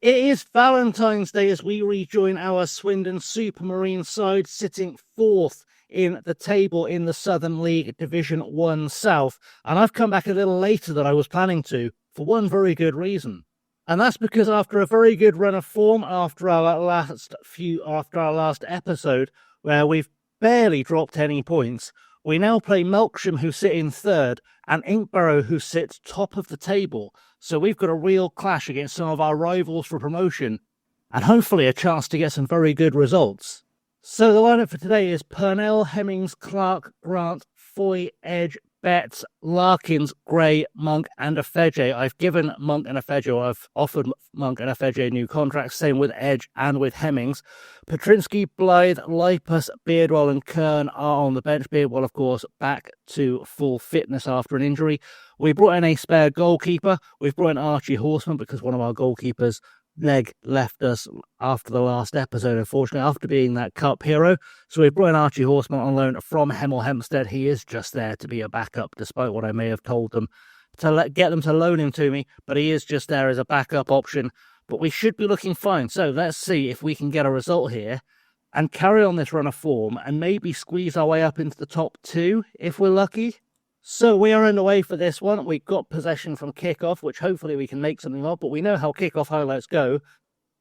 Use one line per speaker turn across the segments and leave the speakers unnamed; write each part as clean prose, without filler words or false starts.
It is Valentine's Day as we rejoin our Swindon Supermarine side, sitting fourth in the table in the Southern League Division 1 South. And I've come back a little later than I was planning to, for one very good reason. And that's because after a very good run of form after our last episode, where we've barely dropped any points, we now play Melksham, who sit in third, and Inkberrow, who sits top of the table. So we've got a real clash against some of our rivals for promotion, and hopefully a chance to get some very good results. So the lineup for today is Purnell, Hemmings, Clark, Grant, Foy, Edge, Betts, Larkins, Gray, Monk, and Afeje. I've given Monk and Afeje, or I've offered Monk and Afeje new contracts, same with Edge and with Hemmings. Petrinsky, Blythe, Lipus, Beardwell and Kern are on the bench. Beardwell, of course, back to full fitness after an injury. We brought in a spare goalkeeper. We've brought in Archie Horseman because one of our goalkeepers' leg left us after the last episode, unfortunately, after being that cup hero. So we've brought in Archie Horseman on loan from Hemel Hempstead. He is just there to be a backup, despite what I may have told them to get them to loan him to me, but he is just there as a backup option. But we should be looking fine. So let's see if we can get a result here and carry on this run of form and maybe squeeze our way up into the top two if we're lucky. So we are underway for this one. We've got possession from kickoff, which hopefully we can make something of, but we know how kickoff highlights go.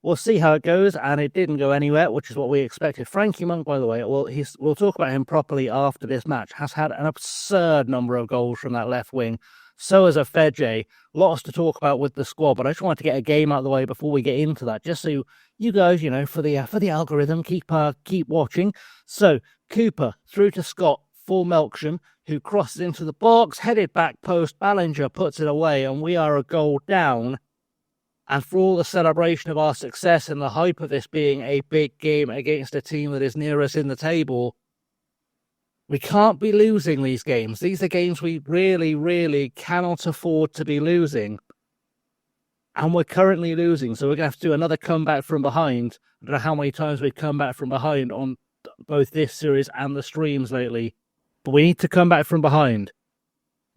We'll see how it goes, and it didn't go anywhere, which is what we expected. Frankie Monk, by the way, we'll talk about him properly after this match, has had an absurd number of goals from that left wing. So has Afeje. Lots to talk about with the squad, but I just wanted to get a game out of the way before we get into that, just so you guys, for the algorithm, keep watching. So Cooper through to Scott for Melksham, who crosses into the box, headed back post. Ballinger puts it away, and we are a goal down. And for all the celebration of our success and the hype of this being a big game against a team that is near us in the table, we can't be losing these games. These are games we really, really cannot afford to be losing. And we're currently losing, so we're going to have to do another comeback from behind. I don't know how many times we've come back from behind on both this series and the streams lately, but we need to come back from behind.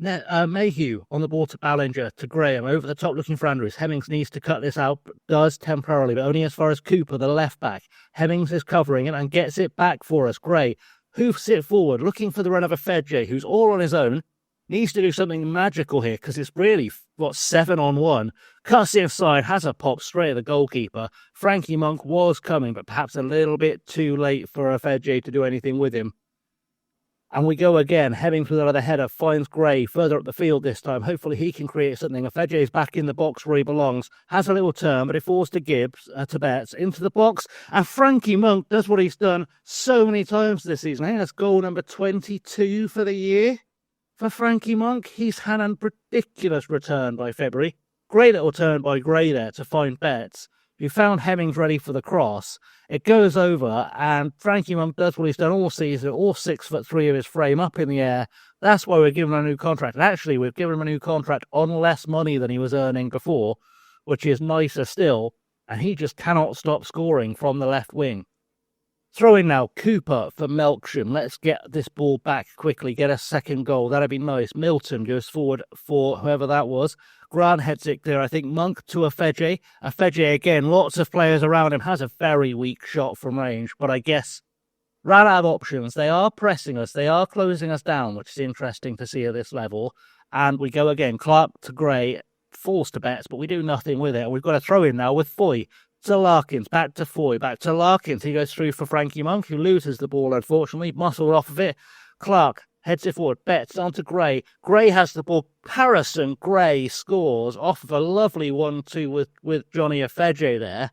Mayhew on the ball to Ballinger, to Graham, over the top looking for Andrews. Hemmings needs to cut this out, does temporarily, but only as far as Cooper, the left back. Hemmings is covering it and gets it back for us. Gray hoofs it forward, looking for the run of Afeje, who's all on his own. Needs to do something magical here, because it's really, 7-on-1. Cuts it inside, has a pop straight at the goalkeeper. Frankie Monk was coming, but perhaps a little bit too late for Afeje to do anything with him. And we go again. Hemmings with another header, finds Gray further up the field this time. Hopefully he can create something. Afeje is back in the box where he belongs. Has a little turn, but it falls to Gibbs, to Betts, into the box. And Frankie Monk does what he's done so many times this season. I think that's goal number 22 for the year for Frankie Monk. He's had a ridiculous return by February. Great little turn by Gray there to find Betts. You found Hemmings ready for the cross. It goes over, and Frankie Monk does what he's done all season, all 6'3" of his frame up in the air. That's why we're giving him a new contract. And actually, we've given him a new contract on less money than he was earning before, which is nicer still. And he just cannot stop scoring from the left wing. Throw in now, Cooper for Melksham. Let's get this ball back quickly, get a second goal. That'd be nice. Milton goes forward for whoever that was. Grant heads it clear, I think. Monk to Afeje. Afeje, again, lots of players around him. Has a very weak shot from range, but I guess ran out of options. They are pressing us. They are closing us down, which is interesting to see at this level. And we go again. Clark to Gray. Falls to Betts, but we do nothing with it. We've got to throw in now with Foy. To Larkins, back to Foy, back to Larkins. He goes through for Frankie Monk, who loses the ball, unfortunately. Muscled off of it. Clark heads it forward. Betts onto Gray. Gray has the ball. Harrison Gray scores off of a lovely 1-2 with Johnny Afeje there.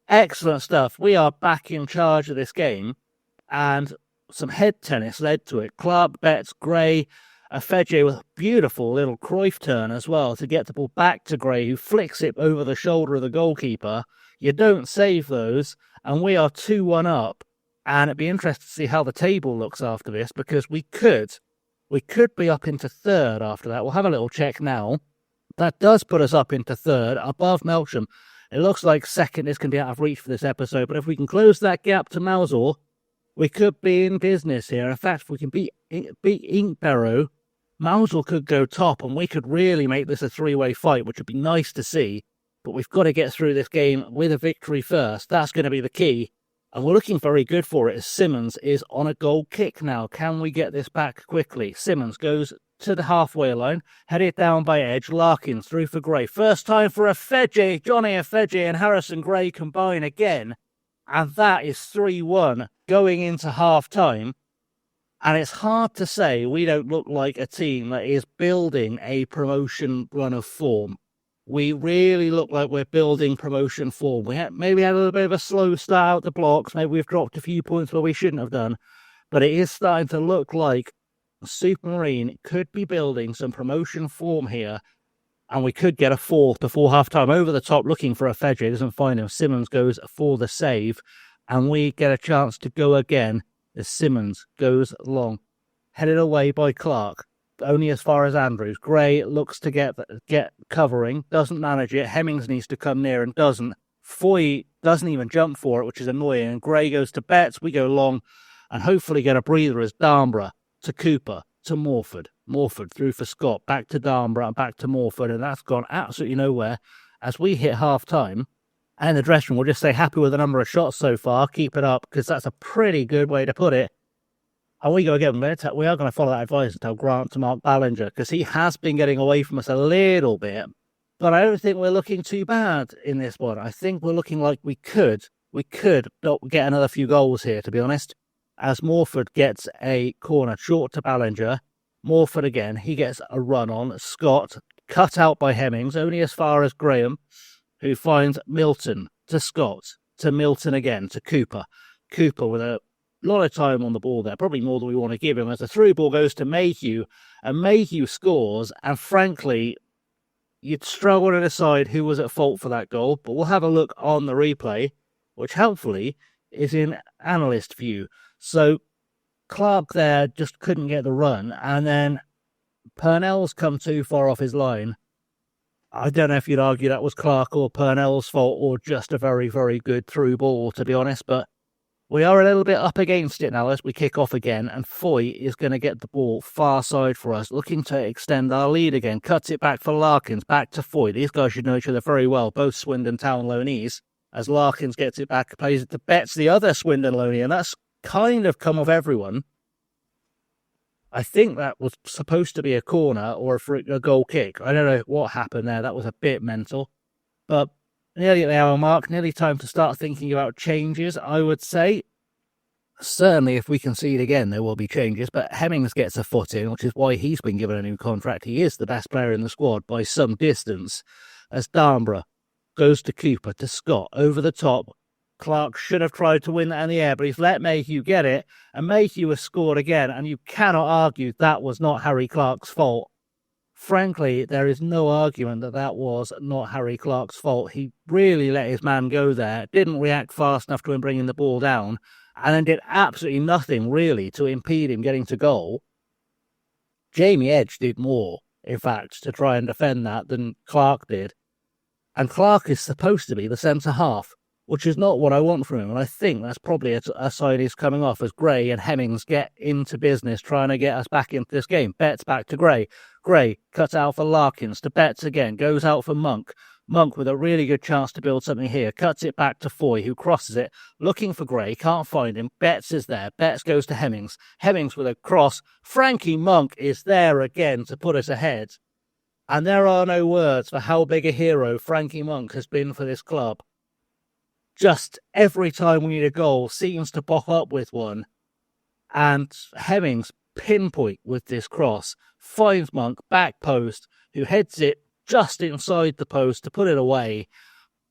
Excellent stuff. We are back in charge of this game. And some head tennis led to it. Clark, Betts, Gray, Afeje with a beautiful little Cruyff turn as well to get the ball back to Gray, who flicks it over the shoulder of the goalkeeper. You don't save those, and we are 2-1 up. And it'd be interesting to see how the table looks after this, because we could be up into third after that. We'll have a little check now. That does put us up into third, above Melksham. It looks like second is going to be out of reach for this episode, but if we can close that gap to Mousel, we could be in business here. In fact, if we can beat Inkberrow, Mousel could go top, and we could really make this a three-way fight, which would be nice to see. but we've got to get through this game with a victory first. That's going to be the key. And we're looking very good for it as Simmons is on a goal kick now. Can we get this back quickly? Simmons goes to the halfway line, headed down by Edge. Larkins through for Gray. First time for Afeji. Johnny Afeji and Harrison Gray combine again. And that is 3-1 going into half-time. And it's hard to say we don't look like a team that is building a promotion run of form. We really look like we're building promotion form. Maybe had a little bit of a slow start out the blocks. Maybe we've dropped a few points where we shouldn't have done. But it is starting to look like Supermarine could be building some promotion form here. And we could get a fourth before half-time. Over the top, looking for a Fedge. Doesn't find him. Simmons goes for the save. And we get a chance to go again as Simmons goes long. Headed away by Clark. Only as far as Andrews. Gray looks to get covering, doesn't manage it. Hemmings needs to come near and doesn't. Foy doesn't even jump for it, which is annoying. And Gray goes to Betts. We go long and hopefully get a breather as Darnborough to Cooper to Morford. Morford through for Scott. Back to Darnborough and back to Morford. And that's gone absolutely nowhere as we hit half-time. And in the dressing room, we'll just say happy with the number of shots so far. Keep it up because that's a pretty good way to put it. And we go again, we are going to follow that advice and tell Grant to mark Ballinger because he has been getting away from us a little bit. But I don't think we're looking too bad in this one. I think we're looking like we could not get another few goals here, to be honest. As Morford gets a corner short to Ballinger. Morford again, he gets a run on. Scott, cut out by Hemmings, only as far as Graham, who finds Milton to Scott, to Milton again, to Cooper. Cooper with a lot of time on the ball there, probably more than we want to give him, as the through ball goes to Mayhew, and Mayhew scores, and frankly, you'd struggle to decide who was at fault for that goal, but we'll have a look on the replay, which helpfully is in analyst view. So Clark there just couldn't get the run, and then Purnell's come too far off his line. I don't know if you'd argue that was Clark or Purnell's fault, or just a very, very good through ball, to be honest, but we are a little bit up against it now as we kick off again, and Foy is going to get the ball far side for us, looking to extend our lead again. Cuts it back for Larkins, back to Foy. These guys should know each other very well, both Swindon Town loanees. As Larkins gets it back, plays it to Betts, the other Swindon loanee, and that's kind of come off everyone. I think that was supposed to be a corner or a goal kick. I don't know what happened there. That was a bit mental. But nearly at the hour mark, nearly time to start thinking about changes, I would say. Certainly, if we concede again, there will be changes, but Hemmings gets a foot in, which is why he's been given a new contract. He is the best player in the squad by some distance, as Darnborough goes to Cooper, to Scott, over the top. Clark should have tried to win that in the air, but he's let Mayhew get it, and Mayhew has scored again, and you cannot argue that was not Harry Clark's fault. Frankly, there is no argument that that was not Harry Clark's fault. He really let his man go there, didn't react fast enough to him bringing the ball down, and then did absolutely nothing, really, to impede him getting to goal. Jamie Edge did more, in fact, to try and defend that than Clark did. And Clark is supposed to be the centre-half, which is not what I want from him, and I think that's probably a side he's coming off as Gray and Hemmings get into business trying to get us back into this game. Betts back to Gray. Gray cuts out for Larkins, to Betts again, goes out for Monk. Monk with a really good chance to build something here, cuts it back to Foy, who crosses it, looking for Gray, can't find him. Betts is there. Betts goes to Hemmings. Hemmings with a cross. Frankie Monk is there again to put us ahead. And there are no words for how big a hero Frankie Monk has been for this club. Just every time we need a goal, seems to pop up with one. And Hemmings pinpoint with this cross, finds Monk, back post, who heads it just inside the post to put it away.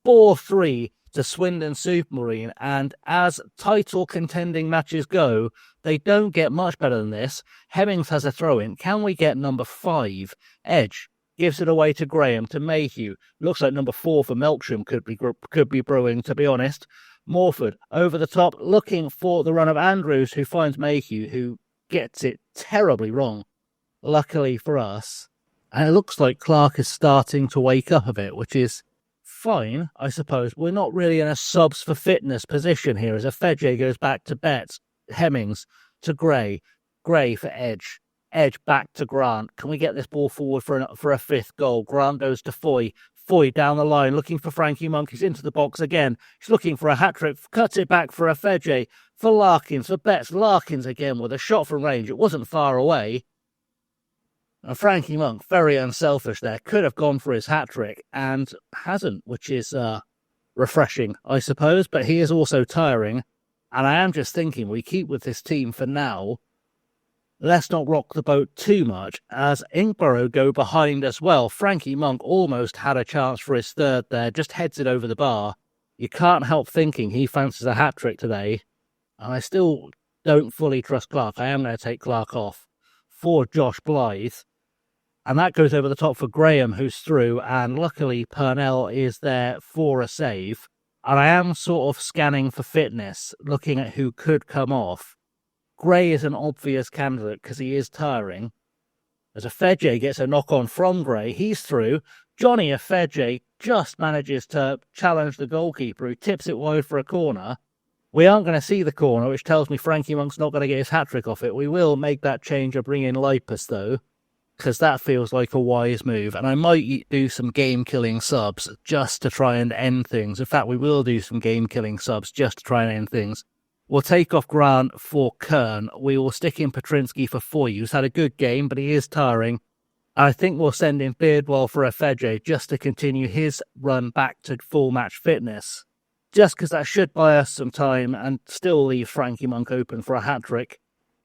4-3 to Swindon Supermarine, and as title contending matches go, they don't get much better than this. Hemmings has a throw-in. Can we get number 5? Edge gives it away to Graham, to Mayhew. Looks like number 4 for Melksham could be brewing, to be honest. Morford over the top, looking for the run of Andrews, who finds Mayhew, who gets it terribly wrong, luckily for us. And it looks like Clark is starting to wake up a bit, which is fine, I suppose. We're not really in a subs for fitness position here, as Afeje goes back to Betts, Hemmings to Gray, Gray for Edge. Edge back to Grant. Can we get this ball forward for a 5th goal? Grant goes to Foy. Foy down the line, looking for Frankie Monk. He's into the box again. He's looking for a hat-trick. Cuts it back for a Fedje, for Larkins, for Betts. Larkins again with a shot from range. It wasn't far away. And Frankie Monk, very unselfish there, could have gone for his hat-trick and hasn't, which is refreshing, I suppose. But he is also tiring. And I am just thinking we keep with this team for now. Let's not rock the boat too much as Inkberrow go behind as well. Frankie Monk almost had a chance for his third there, just heads it over the bar. You can't help thinking he fancies a hat-trick today. And I still don't fully trust Clark. I am going to take Clark off for Josh Blythe. And that goes over the top for Graham, who's through. And luckily, Purnell is there for a save. And I am sort of scanning for fitness, looking at who could come off. Gray is an obvious candidate because he is tiring. As Fedje gets a knock-on from Gray, he's through. Johnny Fedje just manages to challenge the goalkeeper, who tips it wide for a corner. We aren't going to see the corner, which tells me Frankie Monk's not going to get his hat-trick off it. We will make that change and bring in Lipus, though, because that feels like a wise move. And I might do some game-killing subs just to try and end things. In fact, we will do some game-killing subs just to try and end things. We'll take off Grant for Kern. We will stick in Petrinsky for Foy, who's had a good game, but he is tiring. I think we'll send in Beardwell for a Fedje just to continue his run back to full match fitness. Just because that should buy us some time and still leave Frankie Monk open for a hat-trick.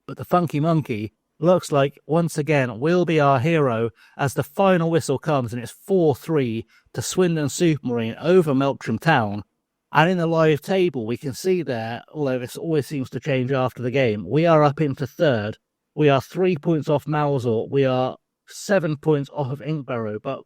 But the Funky Monkey looks like, once again, will be our hero as the final whistle comes and it's 4-3 to Swindon Supermarine over Melksham Town. And in the live table, we can see there, although this always seems to change after the game, we are up into third. We are 3 points off Mousel. We are 7 points off of Inkberrow. But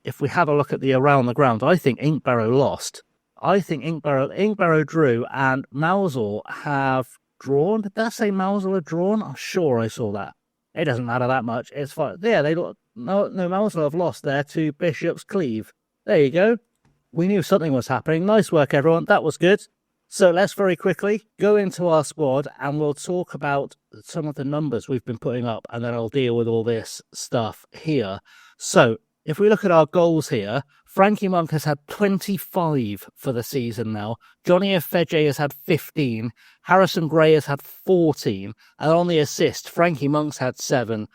if we have a look at the around the ground, I think Inkberrow lost. I think Inkberrow drew and Mousel have drawn. Did I say Mousel have drawn? I'm sure I saw that. It doesn't matter that much. It's fine. Yeah, Mousel have lost there to Bishop's Cleeve. There you go. We knew something was happening. Nice work, everyone. That was good. So let's very quickly go into our squad and we'll talk about some of the numbers we've been putting up and then I'll deal with all this stuff here. So if we look at our goals here, Frankie Monk has had 25 for the season now. Johnny Fedje has had 15. Harrison Gray has had 14. And on the assist, Frankie Monk's had 7.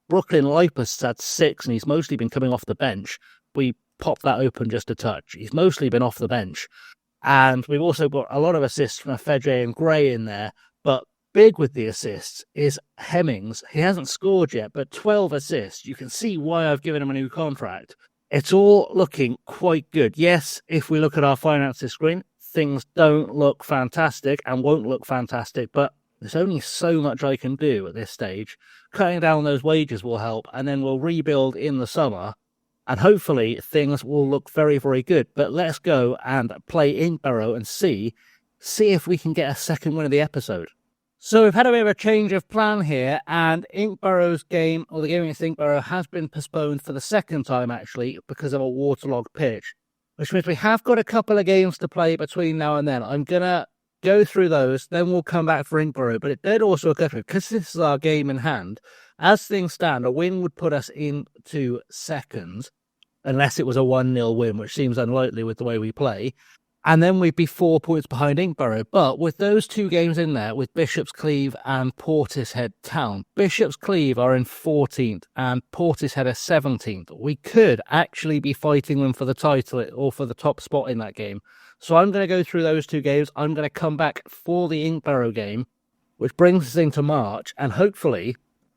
Brooklyn Lipus has had 6 and he's mostly been coming off the bench. We pop that open just a touch. He's mostly been off the bench. And we've also got a lot of assists from Fedje and Gray in there. But big with the assists is Hemmings. He hasn't scored yet, but 12 assists. You can see why I've given him a new contract. It's all looking quite good. Yes, if we look at our finances screen, things don't look fantastic and won't look fantastic, but there's only so much I can do at this stage. Cutting down those wages will help, and then we'll rebuild in the summer. And hopefully things will look very, very good. But let's go and play Inkberrow and see if we can get a second win of the episode. So we've had a bit of a change of plan here, and Inkberrow's game, or the game against Inkberrow, has been postponed for the second time, actually, because of a waterlogged pitch. Which means we have got a couple of games to play between now and then. I'm going to go through those, then we'll come back for Inkberrow. But it did also occur to me, because this is our game in hand, as things stand, a win would put us into second, unless it was a 1-0 win, which seems unlikely with the way we play. And then we'd be 4 points behind Inkberrow. But with those two games in there, with Bishop's Cleeve and Portishead Town, Bishop's Cleeve are in 14th and Portishead are 17th. We could actually be fighting them for the title or for the top spot in that game. So I'm going to go through those two games. I'm going to come back for the Inkberrow game, which brings us into March. And hopefully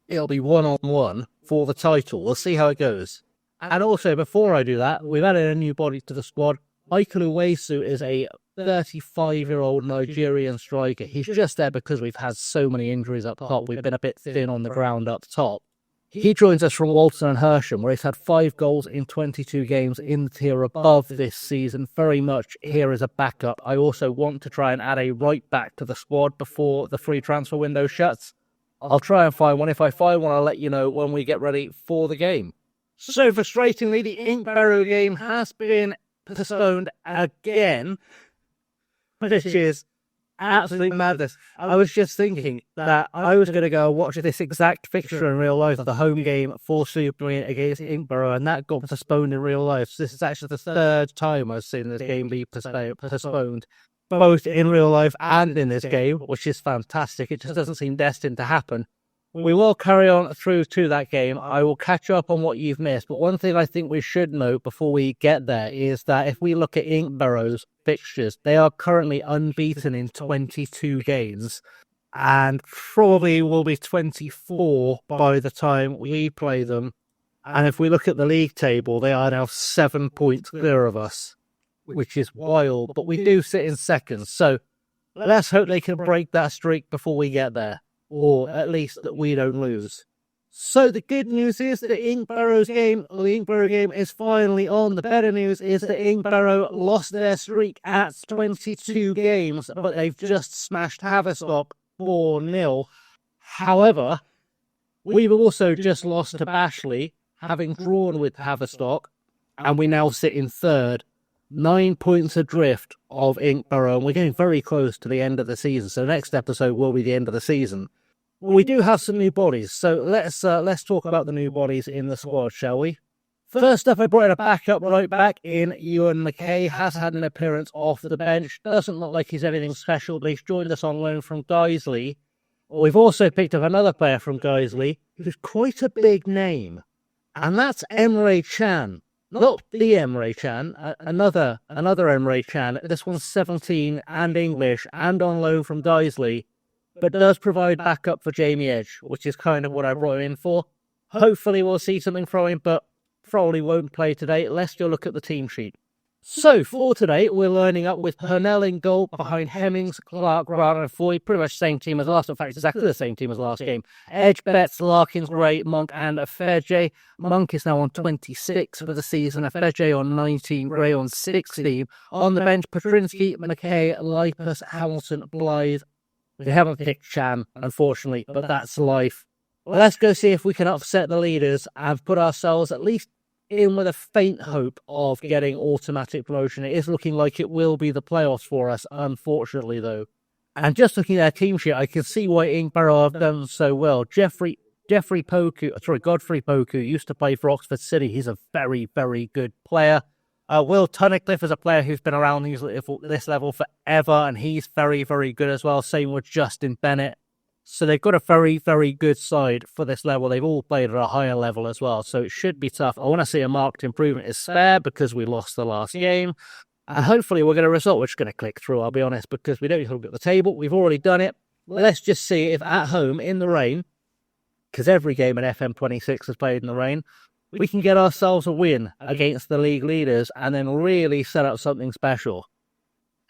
it'll be 1-on-1 for the title. We'll see how it goes. And also, before I do that, we've added a new body to the squad. Michael Uwesu is a 35-year-old Nigerian striker. He's just there because we've had so many injuries up top. We've been a bit thin on the ground up top. He joins us from Walton and Hersham, where he's had 5 goals in 22 games in the tier above this season. Very much here as a backup. I also want to try and add a right back to the squad before the free transfer window shuts. I'll try and find one. If I find one, I'll let you know when we get ready for the game. So frustratingly, the Inkberrow game has been postponed again, which is Absolute madness. I was just thinking that I was going to go watch this exact fixture in real life, the home game for Supermarine against Inkberrow, and that got postponed in real life. So this is actually the third time I've seen this game be postponed, both in real life and in this game, which is fantastic. It just doesn't seem destined to happen. We will carry on through to that game. I will catch up on what you've missed. But one thing I think we should note before we get there is that if we look at Inkberrow's fixtures, they are currently unbeaten in 22 games and probably will be 24 by the time we play them. And if we look at the league table, they are now 7 points clear of us, which is wild. But we do sit in second. So let's hope they can break that streak before we get there. Or at least that we don't lose. So the good news is that the Inkberrow game is finally on. The better news is that Inkberrow lost their streak at 22 games, but they've just smashed Haverstock 4-0. However, we've also just lost to Bashley, having drawn with Haverstock, and we now sit in third. 9 points adrift of Inkberrow, and we're getting very close to the end of the season. So the next episode will be the end of the season. We do have some new bodies, so let's talk about the new bodies in the squad, shall we? First up, I brought in a backup right back in Ewan McKay. Has had an appearance off the bench. Doesn't look like he's anything special, but he's joined us on loan from Guiseley. We've also picked up another player from Guiseley who's quite a big name, and that's Emre Can. Not the Emre Can, another Emre Can. This one's 17 and English and on loan from Guiseley, but does provide backup for Jamie Edge, which is kind of what I brought him in for. Hopefully we'll see something from him, but probably won't play today. Let's go look at the team sheet. So for today, we're lining up with Purnell in goal, behind Hemmings, Clark, Grant and Foy. Pretty much the same team as last. In fact, exactly the same team as last game. Edge, Betts, Larkins, Gray, Monk and Afeje. Monk is now on 26 for the season. Afeje on 19, Gray on 16. On the bench, Petrinsky, McKay, Lipus, Hamilton, Blythe. We haven't picked Chan, unfortunately, but that's life. Let's go see if we can upset the leaders and put ourselves at least in with a faint hope of getting automatic promotion. It is looking like it will be the playoffs for us, unfortunately, though. And just looking at their team sheet, I can see why Inkberrow have done so well. Godfrey Poku used to play for Oxford City. He's a very, very good player. Will Tunnicliffe is a player who's been around this level forever, and he's very, very good as well. Same with Justin Bennett. So they've got a very, very good side for this level. They've all played at a higher level as well, so it should be tough. I want to see a marked improvement is fair because we lost the last game. And hopefully we'll get a result. We're just going to click through, I'll be honest, because we don't need to look at the table. We've already done it. Let's just see if at home in the rain, because every game in FM26 is played in the rain, we can get ourselves a win against the league leaders and then really set up something special.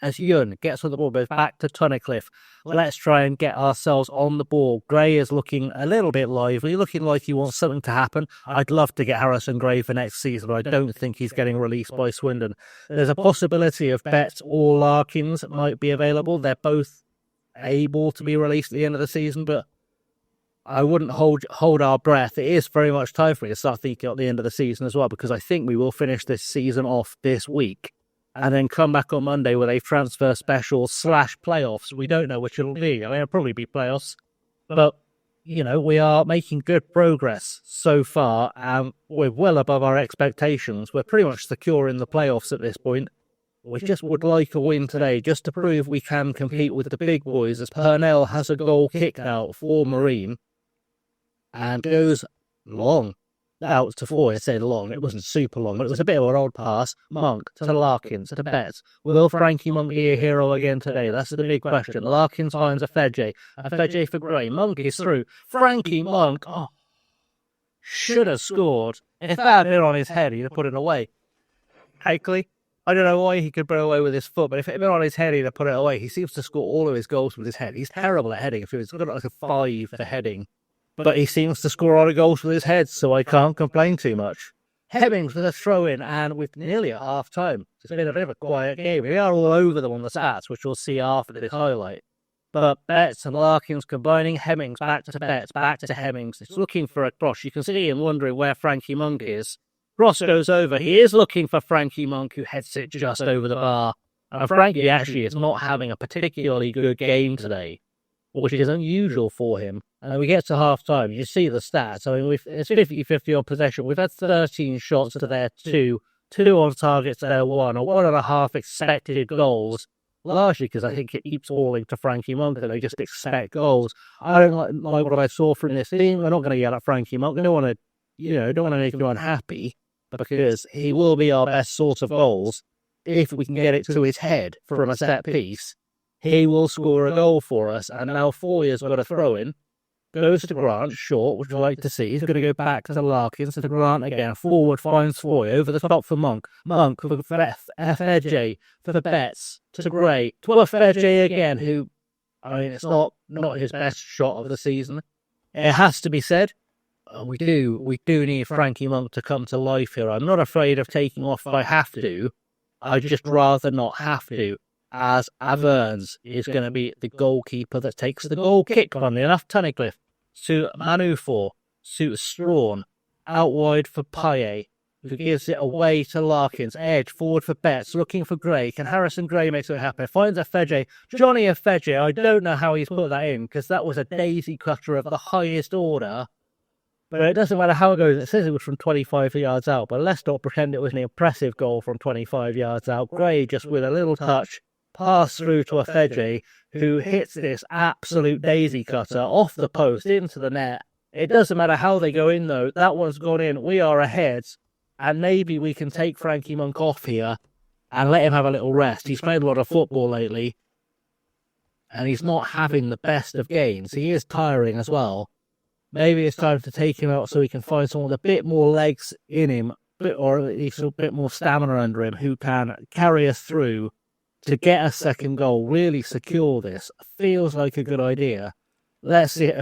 As Yun gets on the ball, goes back to Tunnicliffe. Let's try and get ourselves on the ball. Gray is looking a little bit lively, looking like he wants something to happen. I'd love to get Harrison Gray for next season, but I don't think he's getting released by Swindon. There's a possibility of Betts or Larkins might be available. They're both able to be released at the end of the season, but I wouldn't hold our breath. It is very much time for me to start thinking at the end of the season as well, because I think we will finish this season off this week and then come back on Monday with a transfer special / playoffs. We don't know which it'll be. I mean, it'll probably be playoffs. But, you know, we are making good progress so far, and we're well above our expectations. We're pretty much secure in the playoffs at this point. We just would like a win today, just to prove we can compete with the big boys, as Purnell has a goal kicked out for Marine and goes long. Out to Foy. I said long, it wasn't super long, but it was a bit of an old pass. Monk to Larkins to Betts. Will Frankie Monk be a hero again today? That's the big question. Larkins finds Afeje. Afeje for Gray. Monk is through. Frankie Monk, should have scored. If that had been on his head, he'd have put it away. Actually, I don't know why he could put it away with his foot, but if it had been on his head, he'd have put it away. He seems to score all of his goals with his head. He's terrible at heading. If he's got like a 5 for heading. But he seems to score a lot of goals with his head, so I can't complain too much. Hemmings with a throw-in, and with nearly at half-time. It's been a bit of a quiet game. We are all over them on the stats, which we'll see after this highlight. But Betts and Larkins combining. Hemmings back to Betts, back to Hemmings. He's looking for a cross. You can see him wondering where Frankie Monk is. Cross goes over. He is looking for Frankie Monk, who heads it just over the bar. And Frankie actually is not having a particularly good game today, which is unusual for him. And we get to half-time, you see the stats. I mean, it's 50-50 on possession. We've had 13 shots to their 2, 2 on targets to their 1, or 1.5 expected goals. Largely because I think it keeps falling to Frankie Monk and they just expect goals. I don't like what I saw from this team. We're not going to yell at Frankie Monk. I don't want to make him unhappy, because he will be our best source of goals. If we can get it to his head from a set piece, he will score a goal for us. And now Foyer's got a throw in. Goes to Grant, short, which I like to see. He's going to go back to Larkins, to Grant again. Forward finds Foyer, over the top for Monk. Monk for FJ, for Betts, to Gray. To FJ again, who, I mean, it's not his best shot of the season. It has to be said. We do need Frankie Monk to come to life here. I'm not afraid of taking off if I have to. I'd just rather not have to, as Averns is going to be the goalkeeper that takes the goal kick, funnily enough. Tunnicliffe to Manufort, to Strawn, out wide for Payet, who gives it away to Larkins. Edge, forward for Betts, looking for Gray. Can Harrison Gray make it happen? Finds Afeje. Johnny Afeje, I don't know how he's put that in, because that was a daisy cutter of the highest order. But it doesn't matter how it goes. It says it was from 25 yards out, but let's not pretend it was an impressive goal from 25 yards out. Gray just with a little touch, pass through to Afeje, who hits this absolute daisy cutter off the post into the net. It doesn't matter how they go in, though. That one's gone in. We are ahead, and maybe we can take Frankie Monk off here and let him have a little rest. He's played a lot of football lately, and he's not having the best of games. He is tiring as well. Maybe it's time to take him out so we can find someone with a bit more legs in him, or at least a bit more stamina under him, who can carry us through to get a second goal, really secure this. Feels like a good idea. Let's do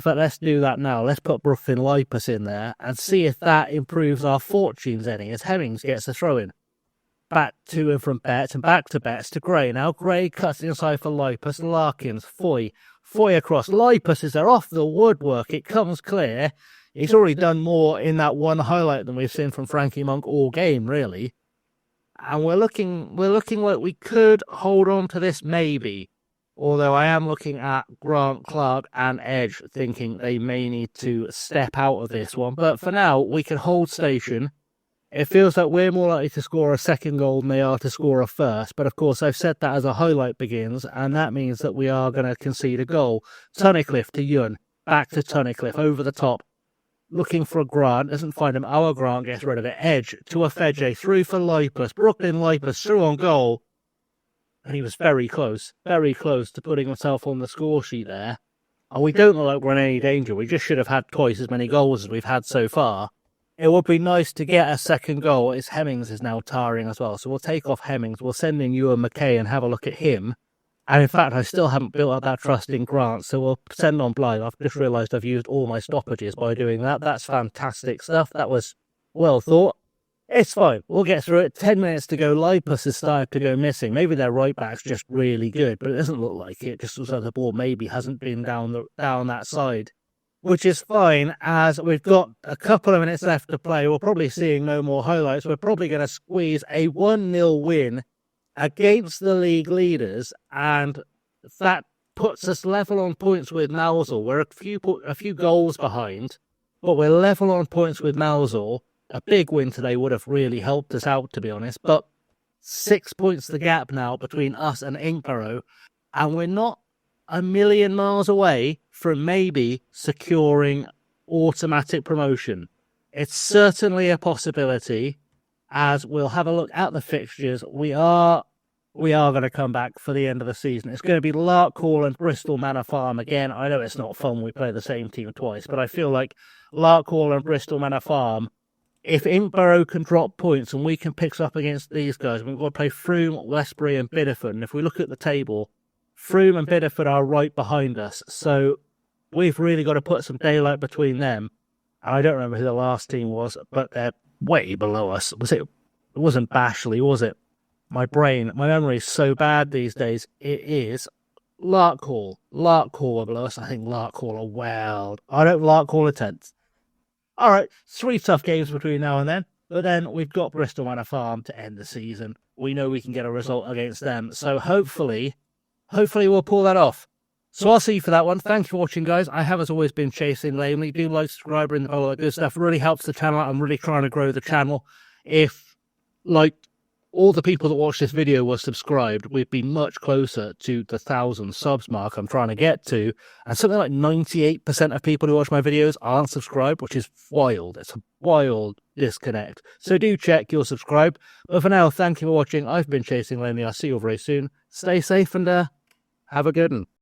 that now. Let's put Brooklyn Lipus in there and see if that improves our fortunes any, as Hemmings gets a throw in. Back to him from Betts, and back to Betts to Gray. Now Gray cuts inside for Lipus. Larkins, Foy across. Lipus is there off the woodwork. It comes clear. He's already done more in that one highlight than we've seen from Frankie Monk all game, really. And we're looking like we could hold on to this maybe. Although I am looking at Grant, Clark and Edge, thinking they may need to step out of this one. But for now, we can hold station. It feels like we're more likely to score a second goal than they are to score a first. But of course, I've said that as a highlight begins, and that means that we are going to concede a goal. Tunnicliffe to Yun. Back to Tunnicliffe, over the top. Looking for a Grant, doesn't find him. Our Grant gets rid of it. Edge to Afeje, through for Lipus. Brooklyn Lipus through on goal. And he was very close to putting himself on the score sheet there. And we don't look like we're in any danger. We just should have had twice as many goals as we've had so far. It would be nice to get a second goal. Hemmings is now tiring as well. So we'll take off Hemmings. We'll send in Ewan McKay and have a look at him. And in fact, I still haven't built up that trust in Grant. So we'll send on Blythe. I've just realised I've used all my stoppages by doing that. That's fantastic stuff. That was well thought. It's fine. We'll get through it. 10 minutes to go. Lipus has started to go missing. Maybe their right back's just really good, but it doesn't look like it. Just so the ball maybe hasn't been down that side. Which is fine, as we've got a couple of minutes left to play. We're probably seeing no more highlights. We're probably going to squeeze a 1-0 win against the league leaders, and that puts us level on points with Malsall. We're a few goals behind, but we're level on points with Malsall. A big win today would have really helped us out, to be honest, but 6 points the gap now between us and Inkberrow, and we're not a million miles away from maybe securing automatic promotion. It's certainly a possibility, as we'll have a look at the fixtures. We are going to come back for the end of the season. It's going to be Larkhall and Bristol Manor Farm again. I know it's not fun, we play the same team twice, but I feel like Larkhall and Bristol Manor Farm, if Inkberrow can drop points and we can pick up against these guys, we've got to play Frome, Westbury and Biddeford. And if we look at the table, Frome and Biddeford are right behind us, so we've really got to put some daylight between them. And I don't remember who the last team was, but they're way below us. It wasn't Bashley, was it? My memory is so bad these days. It is Larkhall. Larkhall are below us. I think Larkhall are Larkhall are 10th. All right, 3 tough games between now and then. But then we've got Bristol Manor Farm to end the season. We know we can get a result against them. So hopefully we'll pull that off. So I'll see you for that one. Thanks for watching, guys. I have, as always, been chasing lamely. Do like, subscribe, and all that good stuff. It really helps the channel out. I'm really trying to grow the channel. If, like, all the people that watch this video were subscribed, we'd be much closer to the 1,000 subs mark I'm trying to get to. And something like 98% of people who watch my videos aren't subscribed, which is wild. It's a wild disconnect. So do check you're subscribed. But for now, thank you for watching. I've been Chasing Lamely. I'll see you all very soon. Stay safe and have a good one.